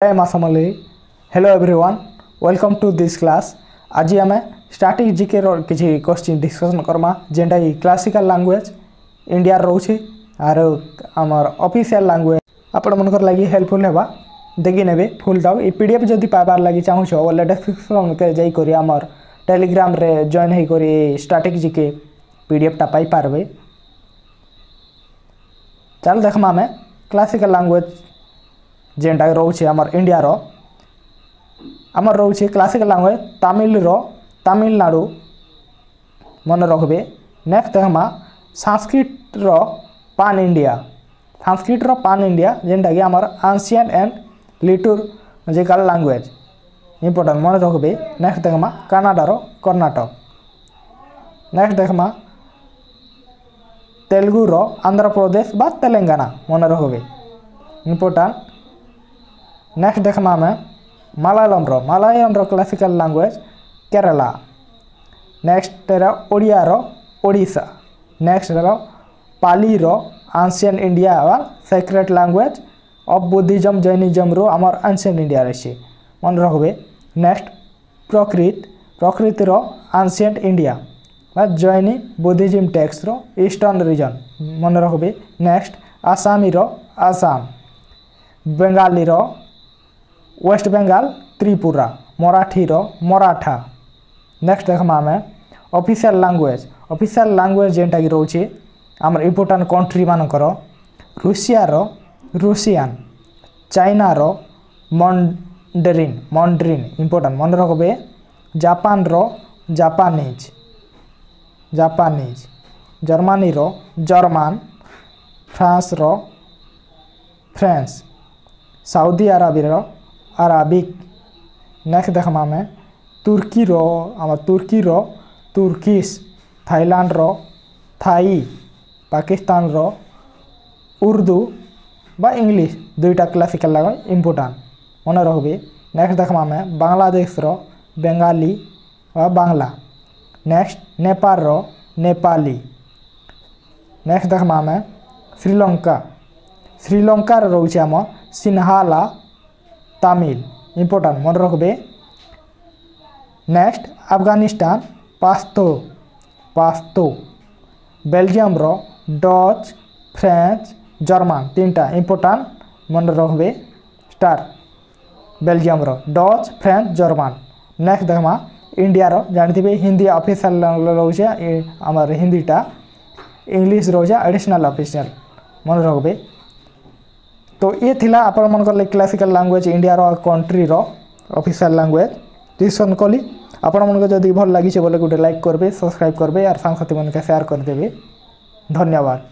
I am Asamali. Hello everyone. Welcome to this class. आज आम static GK किसी question discussion Karma जेनटा कि classical language India रोचे are आमर ऑफिशियल लैंग्वेज आपण मनकर लगी हेल्पफुल हेबा देखि नेबे फुल दाव ई पीडीएफ जदी पाबार लगी चाहू छो बोले डिस्क्रिप्शन के जाई करी आमर टेलीग्राम रे जॉइन हे करी स्टैटिक जीके पीडीएफ टा पाई पारबे। चल देखमा में क्लासिकल लैंग्वेज जेनटा रोचे आमर इंडिया रो आमर रोचे क्लासिकल लैंग्वेज तमिलनाडु मन रखबे। नेक्स्ट देखमा संस्कृत रो पान इंडिया जेनटा कि आमर ancient and liturgical language important मन रखबे। नेक्स्ट देखमा कनाडा रो कर्नाटक। नेक्स्ट देखमा तेलुगु रो आंध्र प्रदेश बा तेलंगाना मन रखबे इंपोर्टेंट। नेक्स्ट देखमा में मलयालम रो क्लासिकल लैंग्वेज केरला। नेक्स्ट तेरा ओडिया रो ओडिशा। नेक्स्ट रो पाली रो एंशिएंट इंडिया वा sacred language of Buddhism Jainism रो आमर एंशिएंट इंडिया रही मन रखबे। नेक्स्ट प्रकृति रो एंशिएंट इंडिया वा जैनी बुद्धिज्म टेक्स्ट रो ईस्टर्न रीजन मन रखबे। नेक्स्ट आसामी रो आसाम। बेंगाली रो वेस्ट बेंगाल त्रिपुरा। मराठी रो मराठा। नेक्स्ट देखमा में ऑफिशियल लैंग्वेज जेनटा कि रोचे आमर इंपोर्टेंट कंट्री मानकर रूसिया रो रूसियन। चाइना रो मंडरिन इंपोर्टेंट मन रखबे। जापान रो जापानीज। जर्मनी रो जर्मन। फ्रांस रो फ्रेंच। सऊदी अरबिया रो अरबिक। नेक्स्ट देखमा में तुर्की रो तुर्किश। थाईलैंड रो थाई। पाकिस्तान रो उर्दू बा इंग्लिश दुईटा क्लासिकल लैंग्वेज इंपोर्टेंट मन रखबे। नेक्स्ट देखमा में बांग्लादेश रो बेंगाली व बांग्ला। नेक्स्ट नेपाल रो नेपाली। नेक्स्ट देखमा में श्रीलंका रोचे आम सिन्हाला तमिल इंपोर्टेंट मन रखबे। नेक्स्ट अफगानिस्तान पास्तो। बेल्जियम रो डच फ्रेंच जर्मन तीनटा इंपोर्टेंट मन रखबे। स्टार बेल्जियम रो डच फ्रेंच जर्मन। नेक्स्ट देखमा इंडिया रो जानथिबे हिंदी ऑफिशियल रोचे आमर हिंदीटा इंग्लिश रोचे एडिशनल ऑफिशियल मन रखबे। तो ये थिला आपण मनकर क्लासिकल लैंग्वेज इंडिया रो कंट्री रो ऑफिशियल लैंग्वेज डिस्कशन कली। आपण मनकर जदी भल लागि छे बोले गुटे लाइक करबे सब्सक्राइब करबे और सांग साथी मन के शेयर कर देबे। धन्यवाद।